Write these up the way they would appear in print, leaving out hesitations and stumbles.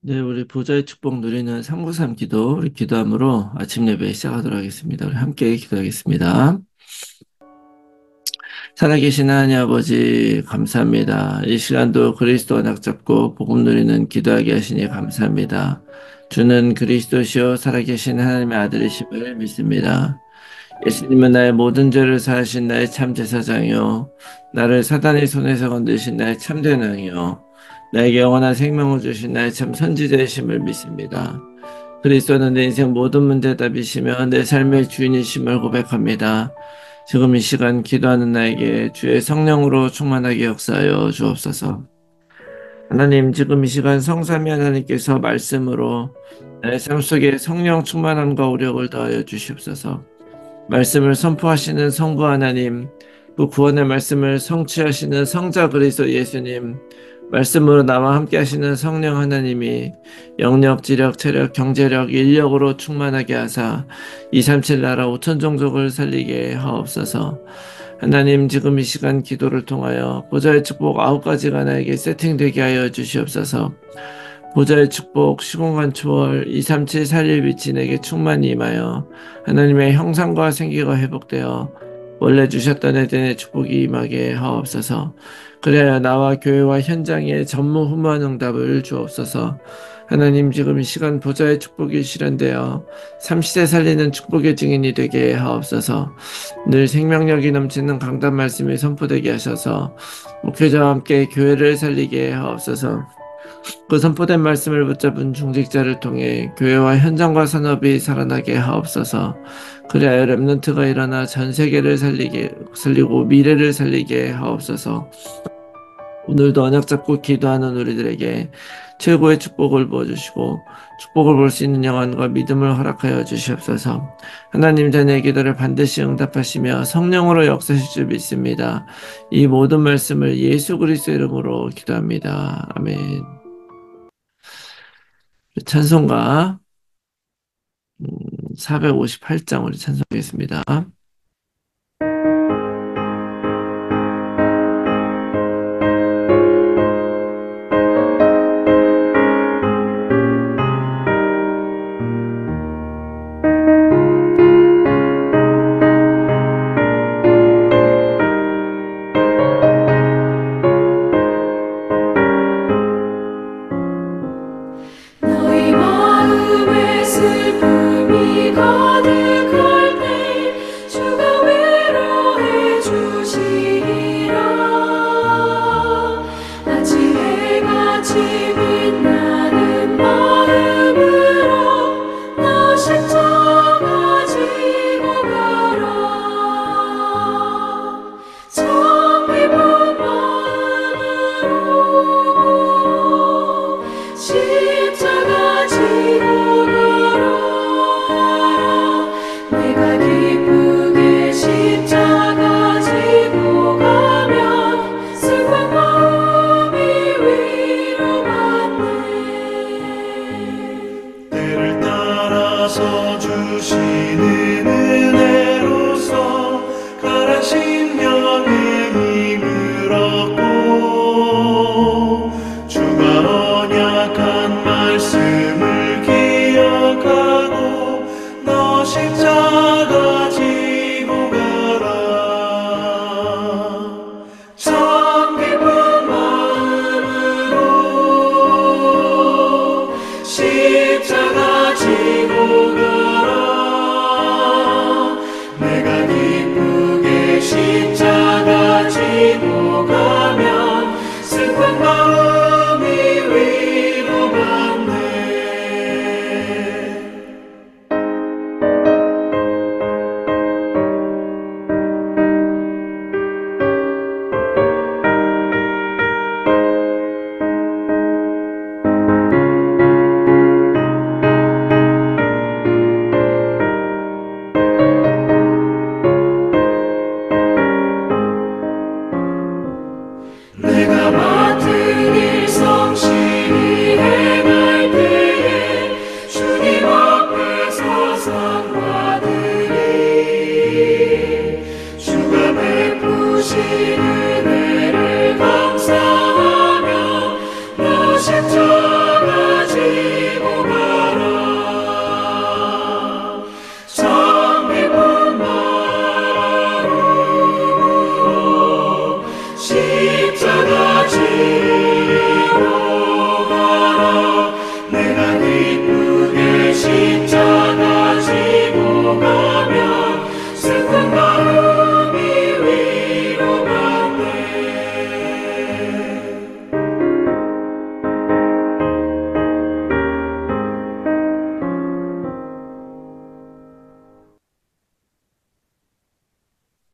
네, 우리 보좌의 축복 누리는 393 기도, 우리 기도함으로 아침 예배 시작하도록 하겠습니다. 우리 함께 기도하겠습니다. 살아계신 하나님 아버지, 감사합니다. 이 시간도 그리스도 언약 잡고 복음 누리는 기도하게 하시니 감사합니다. 주는 그리스도시요 살아계신 하나님의 아들이심을 믿습니다. 예수님은 나의 모든 죄를 사하신 나의 참 제사장이요 나를 사단의 손에서 건드신 나의 참된 왕이요 나에게 영원한 생명을 주신 나의 참 선지자이심을 믿습니다. 그리스도는 내 인생 모든 문제 답이시며 내 삶의 주인이심을 고백합니다. 지금 이 시간 기도하는 나에게 주의 성령으로 충만하게 역사하여 주옵소서. 하나님, 지금 이 시간 성삼위 하나님께서 말씀으로 내 삶 속에 성령 충만함과 오력을 더하여 주시옵소서. 말씀을 선포하시는 성부 하나님, 그 구원의 말씀을 성취하시는 성자 그리스도 예수님, 말씀으로 나와 함께 하시는 성령 하나님이 영력, 지력, 체력, 경제력, 인력으로 충만하게 하사 237 나라 5천 종족을 살리게 하옵소서. 하나님, 지금 이 시간 기도를 통하여 보좌의 축복 9가지가 나에게 세팅되게 하여 주시옵소서. 보좌의 축복, 시공간 초월, 237 살릴 위치 내게 충만히 임하여 하나님의 형상과 생기가 회복되어 원래 주셨던 에덴의 축복이 임하게 하옵소서. 그래야 나와 교회와 현장에 전무후무한 응답을 주옵소서. 하나님, 지금 이 시간 보좌의 축복이 실현되어 삼시세 살리는 축복의 증인이 되게 하옵소서. 늘 생명력이 넘치는 강단 말씀이 선포되게 하셔서 목회자와 함께 교회를 살리게 하옵소서. 그 선포된 말씀을 붙잡은 중직자를 통해 교회와 현장과 산업이 살아나게 하옵소서. 그리하여 렘넌트가 일어나 전 세계를 살리고 미래를 살리게 하옵소서. 오늘도 언약 잡고 기도하는 우리들에게 최고의 축복을 부어주시고 축복을 볼 수 있는 영안과 믿음을 허락하여 주시옵소서. 하나님, 자녀의 기도를 반드시 응답하시며 성령으로 역사하실 줄 믿습니다. 이 모든 말씀을 예수 그리스도 이름으로 기도합니다. 아멘. 찬송가 458장 우리 찬송하겠습니다. 너희 마음에 슬픔이 가득할 때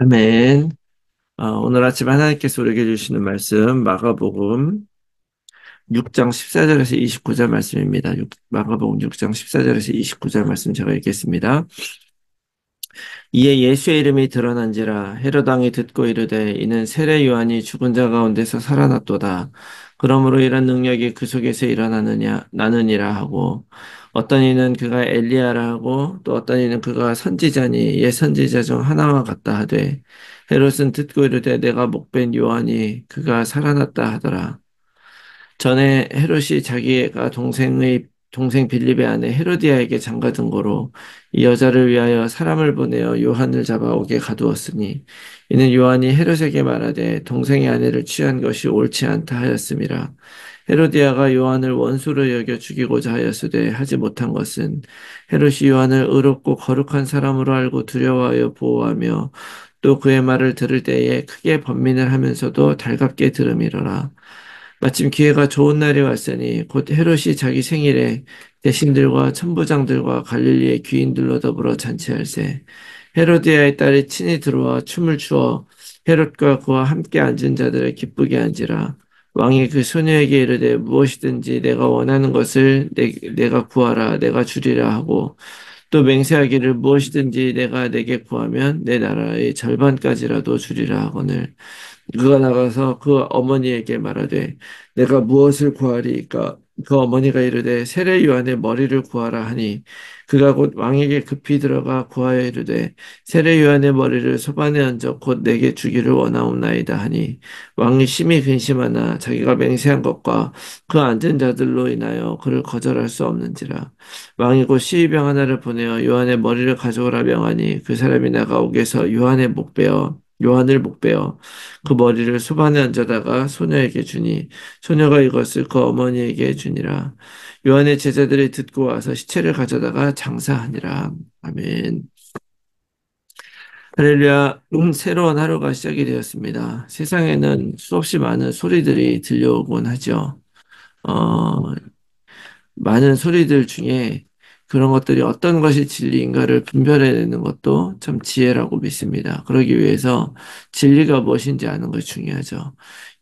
아멘. 오늘 아침 하나님께서 우리에게 주시는 말씀, 마가복음 6장 14절에서 29절 말씀입니다. 마가복음 6장 14절에서 29절 말씀 제가 읽겠습니다. 이에 예수의 이름이 드러난지라 헤롯 왕이 듣고 이르되 이는 세례 요한이 죽은 자 가운데서 살아났도다. 그러므로 이런 능력이 그 속에서 일어나느냐 나느니라 하고 어떤 이는 그가 엘리야라 하고 또 어떤 이는 그가 선지자니 옛 선지자 중 하나와 같다 하되 헤롯은 듣고 이르되 내가 목벤 요한이 그가 살아났다 하더라. 전에 헤롯이 자기가 동생 빌립의 아내 헤로디아에게 장가든 거로 이 여자를 위하여 사람을 보내어 요한을 잡아오게 가두었으니 이는 요한이 헤롯에게 말하되 동생의 아내를 취한 것이 옳지 않다 하였음이라. 헤로디아가 요한을 원수로 여겨 죽이고자 하였으되 하지 못한 것은 헤롯이 요한을 의롭고 거룩한 사람으로 알고 두려워하여 보호하며 또 그의 말을 들을 때에 크게 번민을 하면서도 달갑게 들음이로라. 마침 기회가 좋은 날이 왔으니 곧 헤롯이 자기 생일에 대신들과 천부장들과 갈릴리의 귀인들로 더불어 잔치할세. 헤로디아의 딸이 친히 들어와 춤을 추어 헤롯과 그와 함께 앉은 자들을 기쁘게 한지라. 왕이 그 소녀에게 이르되 무엇이든지 내가 원하는 것을 내가 구하라 내가 주리라 하고 또 맹세하기를 무엇이든지 내가 내게 구하면 내 나라의 절반까지라도 주리라 하거늘 그가 나가서 그 어머니에게 말하되 내가 무엇을 구하리이까 그 어머니가 이르되 세례 요한의 머리를 구하라 하니 그가 곧 왕에게 급히 들어가 구하여 이르되 세례 요한의 머리를 소반에 얹어 곧 내게 주기를 원하옵나이다 하니 왕이 심히 근심하나 자기가 맹세한 것과 그 앉은 자들로 인하여 그를 거절할 수 없는지라 왕이 곧 시위병 하나를 보내어 요한의 머리를 가져오라 명하니 그 사람이 나가 옥에서 요한을 목베어 그 머리를 수반에 얹어다가 소녀에게 주니 소녀가 이것을 그 어머니에게 주니라. 요한의 제자들이 듣고 와서 시체를 가져다가 장사하니라. 아멘. 할렐루야. 새로운 하루가 시작이 되었습니다. 세상에는 수없이 많은 소리들이 들려오곤 하죠. 어, 많은 소리들 중에 그런 것들이 어떤 것이 진리인가를 분별해내는 것도 참 지혜라고 믿습니다. 그러기 위해서 진리가 무엇인지 아는 것이 중요하죠.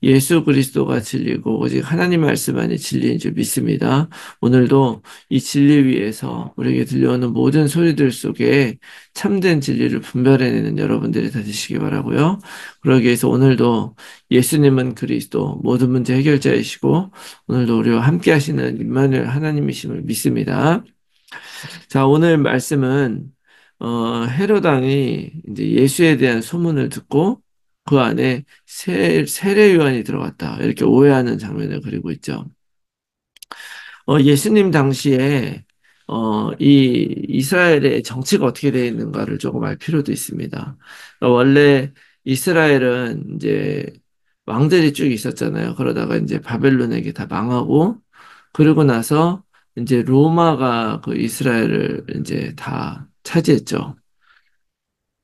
예수 그리스도가 진리고 오직 하나님 말씀만이 진리인 줄 믿습니다. 오늘도 이 진리 위에서 우리에게 들려오는 모든 소리들 속에 참된 진리를 분별해내는 여러분들이 되시기 바라고요. 그러기 위해서 오늘도 예수님은 그리스도 모든 문제 해결자이시고 오늘도 우리와 함께 하시는 임마누엘 하나님이심을 믿습니다. 자, 오늘 말씀은 헤롯 왕이 이제 예수에 대한 소문을 듣고 그 안에 세례 요한이 들어갔다. 이렇게 오해하는 장면을 그리고 있죠. 예수님 당시에 이 이스라엘의 정치가 어떻게 되어 있는가를 조금 알 필요도 있습니다. 원래 이스라엘은 이제 왕들이 쭉 있었잖아요. 그러다가 이제 바벨론에게 다 망하고 그러고 나서 이제 로마가 그 이스라엘을 이제 다 차지했죠.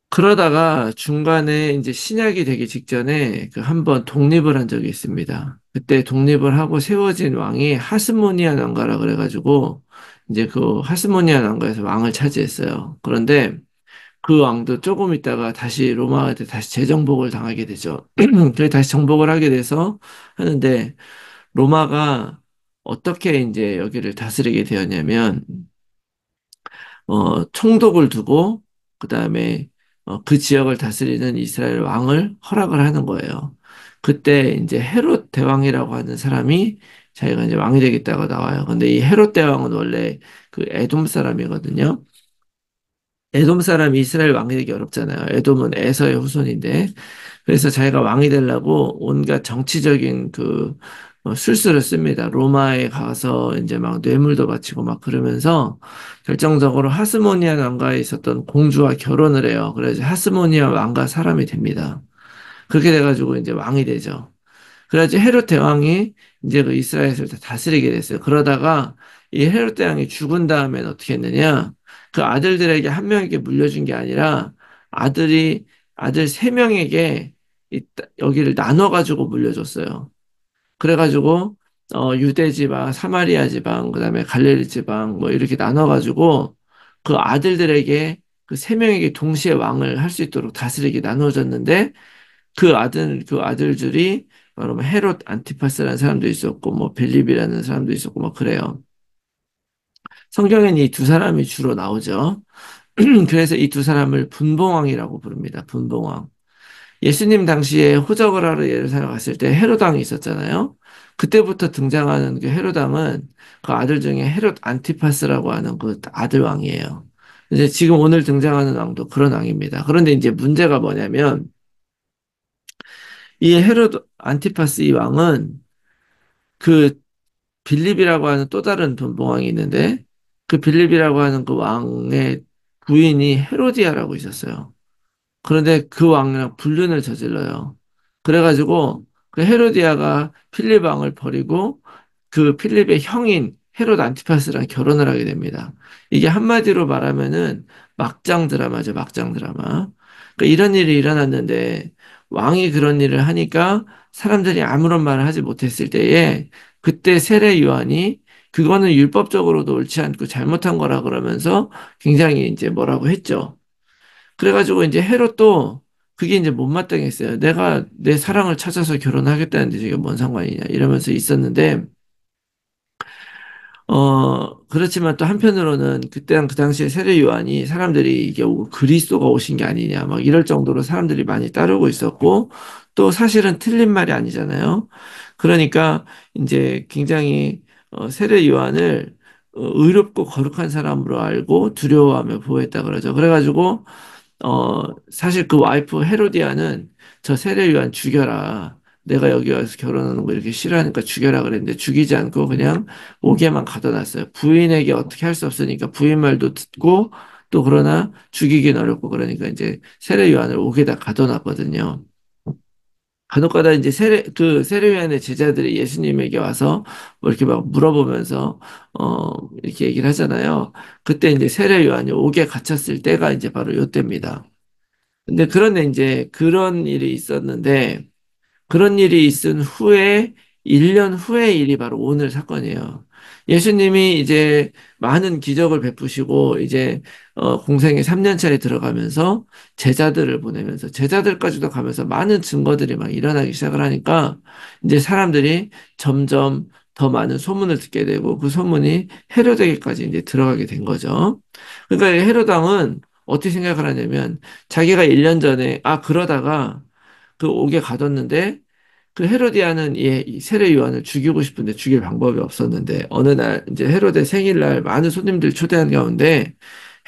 그러다가 중간에 이제 신약이 되기 직전에 그 한번 독립을 한 적이 있습니다. 그때 독립을 하고 세워진 왕이 하스모니아 왕가라 그래가지고 이제 그 하스모니아 왕가에서 왕을 차지했어요. 그런데 그 왕도 조금 있다가 다시 로마한테 다시 재정복을 당하게 되죠. 그래 다시 정복을 하게 돼서 하는데 로마가 어떻게 이제 여기를 다스리게 되었냐면 총독을 두고 그다음에 그 지역을 다스리는 이스라엘 왕을 허락을 하는 거예요. 그때 이제 헤롯 대왕이라고 하는 사람이 자기가 이제 왕이 되겠다고 나와요. 근데 이 헤롯 대왕은 원래 그 에돔 사람이거든요. 에돔 사람이 이스라엘 왕이 되기 어렵잖아요. 에돔은 에서의 후손인데. 그래서 자기가 왕이 되려고 온갖 정치적인 그 술수를 씁니다. 로마에 가서 이제 막 뇌물도 바치고 막 그러면서 결정적으로 하스모니아 왕가에 있었던 공주와 결혼을 해요. 그래서 하스모니아 왕가 사람이 됩니다. 그렇게 돼가지고 이제 왕이 되죠. 그래가지고 헤롯 대왕이 이제 그 이스라엘을 다 다스리게 됐어요. 그러다가 이 헤롯 대왕이 죽은 다음엔 어떻게 했느냐? 그 아들들에게 한 명에게 물려준 게 아니라 아들이 아들 세 명에게 여기를 나눠가지고 물려줬어요. 그래가지고 유대 지방, 사마리아 지방, 그다음에 갈릴리 지방 뭐 이렇게 나눠가지고 그 아들들에게 그 세 명에게 동시에 왕을 할 수 있도록 다스리게 나누어졌는데 그 아들들이 바로 뭐 헤롯 안티파스라는 사람도 있었고 뭐 빌립이라는 사람도 있었고 뭐 그래요. 성경에는 이 두 사람이 주로 나오죠. 그래서 이 두 사람을 분봉왕이라고 부릅니다. 분봉왕. 예수님 당시에 호적을 하러 예루살렘 갔을 때 헤롯 왕이 있었잖아요. 그때부터 등장하는 그 헤롯 왕은 그 아들 중에 헤롯 안티파스라고 하는 그 아들 왕이에요. 이제 지금 오늘 등장하는 왕도 그런 왕입니다. 그런데 이제 문제가 뭐냐면 이 헤롯 안티파스 이 왕은 그 빌립이라고 하는 또 다른 분봉왕이 있는데 그 빌립이라고 하는 그 왕의 부인이 헤로디아라고 있었어요. 그런데 그 왕이랑 불륜을 저질러요. 그래가지고 그 헤로디아가 필립 왕을 버리고 그 필립의 형인 헤롯 안티파스랑 결혼을 하게 됩니다. 이게 한마디로 말하면은 막장 드라마죠, 막장 드라마. 그러니까 이런 일이 일어났는데 왕이 그런 일을 하니까 사람들이 아무런 말을 하지 못했을 때에 그때 세례 요한이 그거는 율법적으로도 옳지 않고 잘못한 거라 그러면서 굉장히 이제 뭐라고 했죠. 그래가지고 이제 헤롯도 그게 이제 못마땅했어요. 내가 내 사랑을 찾아서 결혼하겠다는데 저게 뭔 상관이냐 이러면서 있었는데 그렇지만 또 한편으로는 그때 그 당시에 세례 요한이 사람들이 이게 그리스도가 오신 게 아니냐 막 이럴 정도로 사람들이 많이 따르고 있었고 또 사실은 틀린 말이 아니잖아요. 그러니까 이제 굉장히 세례 요한을 의롭고 거룩한 사람으로 알고 두려워하며 보호했다 그러죠. 그래가지고 사실 그 와이프 헤로디아는 저 세례 요한 죽여라. 내가 여기 와서 결혼하는 거 이렇게 싫어하니까 죽여라 그랬는데 죽이지 않고 그냥 옥에만 가둬놨어요. 부인에게 어떻게 할 수 없으니까 부인 말도 듣고 또 그러나 죽이긴 어렵고 그러니까 이제 세례 요한을 옥에다 가둬놨거든요. 간혹가다 이제 세례 요한의 제자들이 예수님에게 와서 뭐 이렇게 막 물어보면서 이렇게 얘기를 하잖아요. 그때 이제 세례 요한이 옥에 갇혔을 때가 이제 바로 요때입니다. 근데 그런데 이제 그런 일이 있었는데 그런 일이 있은 후에 1년 후의 일이 바로 오늘 사건이에요. 예수님이 이제 많은 기적을 베푸시고 이제 공생의 3년 차에 들어가면서 제자들을 보내면서 제자들까지도 가면서 많은 증거들이 막 일어나기 시작을 하니까 이제 사람들이 점점 더 많은 소문을 듣게 되고 그 소문이 헤로데게까지 이제 들어가게 된 거죠. 그러니까 헤롯 왕은 어떻게 생각을 하냐면 자기가 1년 전에 그러다가 그 옥에 가뒀는데 그 헤로디아는 이 세례 요한을 죽이고 싶은데 죽일 방법이 없었는데 어느 날 이제 헤로데 생일날 많은 손님들 초대한 가운데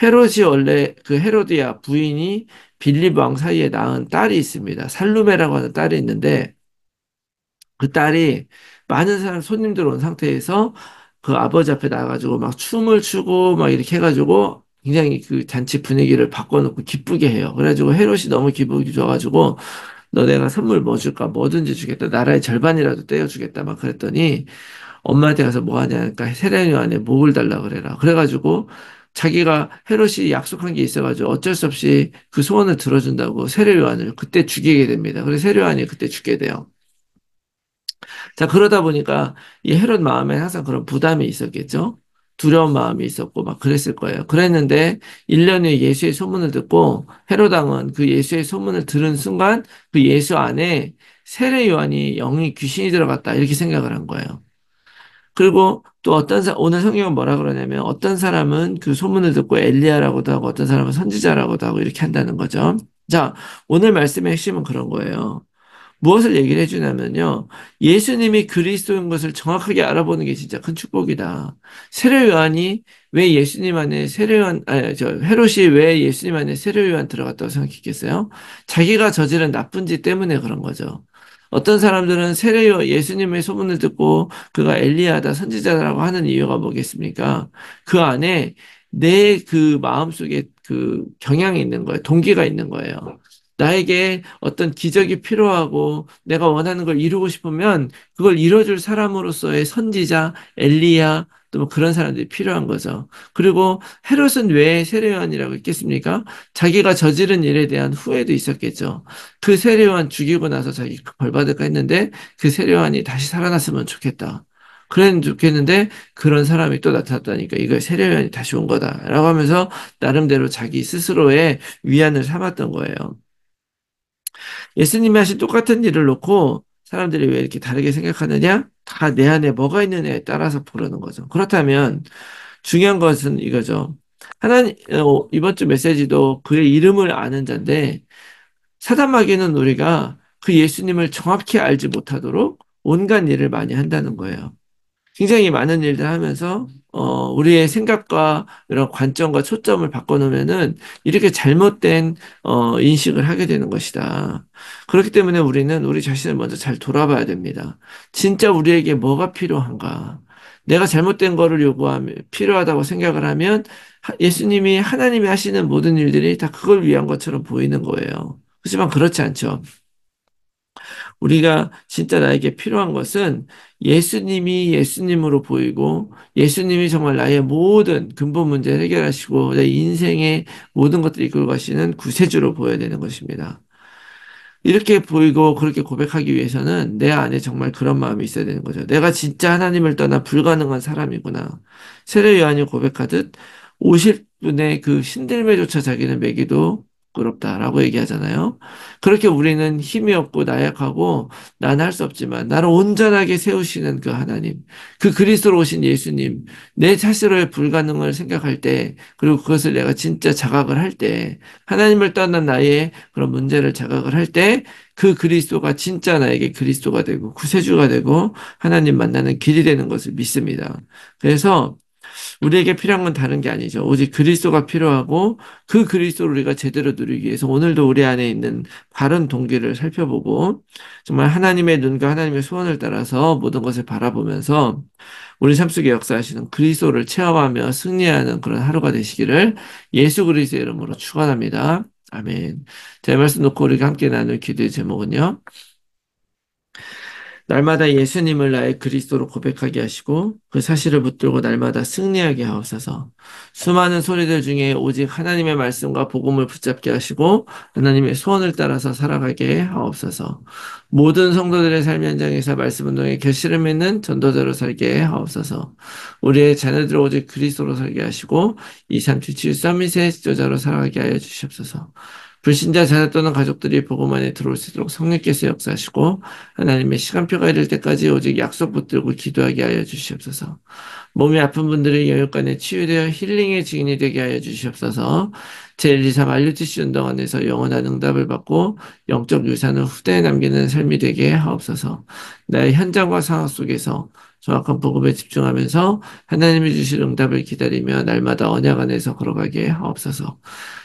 헤롯이 원래 그 헤로디아 부인이 빌립 왕 사이에 낳은 딸이 있습니다. 살루메라고 하는 딸이 있는데 그 딸이 많은 사람 손님들 온 상태에서 그 아버지 앞에 나가지고 막 춤을 추고 막 이렇게 해가지고 굉장히 그 잔치 분위기를 바꿔놓고 기쁘게 해요. 그래가지고 헤롯이 너무 기분이 좋아가지고 너 내가 선물 뭐 줄까? 뭐든지 주겠다. 나라의 절반이라도 떼어주겠다. 막 그랬더니 엄마한테 가서 뭐 하냐. 그러니까 세례요 안에 목을 달라 그래라. 그래가지고 자기가 헤롯이 약속한 게 있어가지고 어쩔 수 없이 그 소원을 들어준다고 세례 요한을 그때 죽이게 됩니다. 그래서 세례 요한이 그때 죽게 돼요. 자, 그러다 보니까 이 헤롯 마음에 항상 그런 부담이 있었겠죠. 두려운 마음이 있었고 막 그랬을 거예요. 그랬는데 1년 후에 예수의 소문을 듣고 헤롯 왕은 그 예수의 소문을 들은 순간 그 예수 안에 세례 요한이 영이 귀신이 들어갔다 이렇게 생각을 한 거예요. 그리고 또 오늘 성경은 뭐라 그러냐면 어떤 사람은 그 소문을 듣고 엘리야라고도 하고 어떤 사람은 선지자라고도 하고 이렇게 한다는 거죠. 자, 오늘 말씀의 핵심은 그런 거예요. 무엇을 얘기를 해주냐면요. 예수님이 그리스도인 것을 정확하게 알아보는 게 진짜 큰 축복이다. 세례 요한이 왜 예수님 안에 세례 요한, 아니, 헤롯이 왜 예수님 안에 세례 요한 들어갔다고 생각했겠어요? 자기가 저지른 나쁜 짓 때문에 그런 거죠. 어떤 사람들은 예수님의 소문을 듣고 그가 엘리야다 선지자라고 하는 이유가 뭐겠습니까? 그 안에 내 그 마음속에 그 경향이 있는 거예요. 동기가 있는 거예요. 나에게 어떤 기적이 필요하고 내가 원하는 걸 이루고 싶으면 그걸 이뤄줄 사람으로서의 선지자, 엘리야, 또 뭐 그런 사람들이 필요한 거죠. 그리고 헤롯은 왜 세례요한이라고 했겠습니까? 자기가 저지른 일에 대한 후회도 있었겠죠. 그 세례요한 죽이고 나서 자기 벌 받을까 했는데 그 세례요한이 다시 살아났으면 좋겠다. 그랬으면 좋겠는데 그런 사람이 또 나타났다니까 이거 세례요한이 다시 온 거다라고 하면서 나름대로 자기 스스로의 위안을 삼았던 거예요. 예수님이 하신 똑같은 일을 놓고 사람들이 왜 이렇게 다르게 생각하느냐? 다 내 안에 뭐가 있느냐에 따라서 보라는 거죠. 그렇다면 중요한 것은 이거죠. 하나님, 이번 주 메시지도 그의 이름을 아는 자인데 사단 마귀는 우리가 그 예수님을 정확히 알지 못하도록 온갖 일을 많이 한다는 거예요. 굉장히 많은 일들 하면서 우리의 생각과 이런 관점과 초점을 바꿔놓으면은 이렇게 잘못된 인식을 하게 되는 것이다. 그렇기 때문에 우리는 우리 자신을 먼저 잘 돌아봐야 됩니다. 진짜 우리에게 뭐가 필요한가? 내가 잘못된 거를 요구하면 필요하다고 생각을 하면 예수님이 하나님이 하시는 모든 일들이 다 그걸 위한 것처럼 보이는 거예요. 하지만 그렇지 않죠. 우리가 진짜 나에게 필요한 것은 예수님이 예수님으로 보이고 예수님이 정말 나의 모든 근본 문제를 해결하시고 내 인생의 모든 것들을 이끌고 가시는 구세주로 보여야 되는 것입니다. 이렇게 보이고 그렇게 고백하기 위해서는 내 안에 정말 그런 마음이 있어야 되는 거죠. 내가 진짜 하나님을 떠나 불가능한 사람이구나. 세례 요한이 고백하듯 50분의 그 신들매조차 자기는 매기도 부끄럽다라고 얘기하잖아요. 그렇게 우리는 힘이 없고 나약하고 난 할 수 없지만 나를 온전하게 세우시는 그 하나님, 그 그리스도로 오신 예수님, 내 스스로의 불가능을 생각할 때, 그리고 그것을 내가 진짜 자각을 할 때, 하나님을 떠난 나의 그런 문제를 자각을 할 때, 그 그리스도가 진짜 나에게 그리스도가 되고 구세주가 되고 하나님 만나는 길이 되는 것을 믿습니다. 그래서 우리에게 필요한 건 다른 게 아니죠. 오직 그리스도가 필요하고 그 그리스도를 우리가 제대로 누리기 위해서 오늘도 우리 안에 있는 바른 동기를 살펴보고 정말 하나님의 눈과 하나님의 소원을 따라서 모든 것을 바라보면서 우리 삶 속에 역사하시는 그리스도를 체험하며 승리하는 그런 하루가 되시기를 예수 그리스도의 이름으로 축원합니다. 아멘. 제 말씀 놓고 우리가 함께 나눌 기도의 제목은요. 날마다 예수님을 나의 그리스도로 고백하게 하시고 그 사실을 붙들고 날마다 승리하게 하옵소서. 수많은 소리들 중에 오직 하나님의 말씀과 복음을 붙잡게 하시고 하나님의 소원을 따라서 살아가게 하옵소서. 모든 성도들의 삶 현장에서 말씀 운동에 결실을 맺는 전도자로 살게 하옵소서. 우리의 자녀들을 오직 그리스도로 살게 하시고 237 서밋의 지도자로 살아가게 하여 주시옵소서. 불신자 자녀 또는 가족들이 복음 안에 들어올 수 있도록 성령께서 역사하시고 하나님의 시간표가 이를 때까지 오직 약속 붙들고 기도하게 하여 주시옵소서. 몸이 아픈 분들의 영육간에 치유되어 힐링의 증인이 되게 하여 주시옵소서. 제123 RUTC 운동 안에서 영원한 응답을 받고 영적 유산을 후대에 남기는 삶이 되게 하옵소서. 나의 현장과 상황 속에서 정확한 복음에 집중하면서 하나님이 주실 응답을 기다리며 날마다 언약 안에서 걸어가게 하옵소서.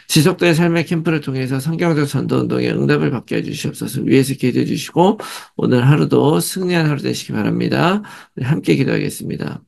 지속된 삶의 캠프를 통해서 성경적 전도 운동에 응답을 받게 해주시옵소서. 위에서 기도해 주시고 오늘 하루도 승리한 하루 되시기 바랍니다. 함께 기도하겠습니다.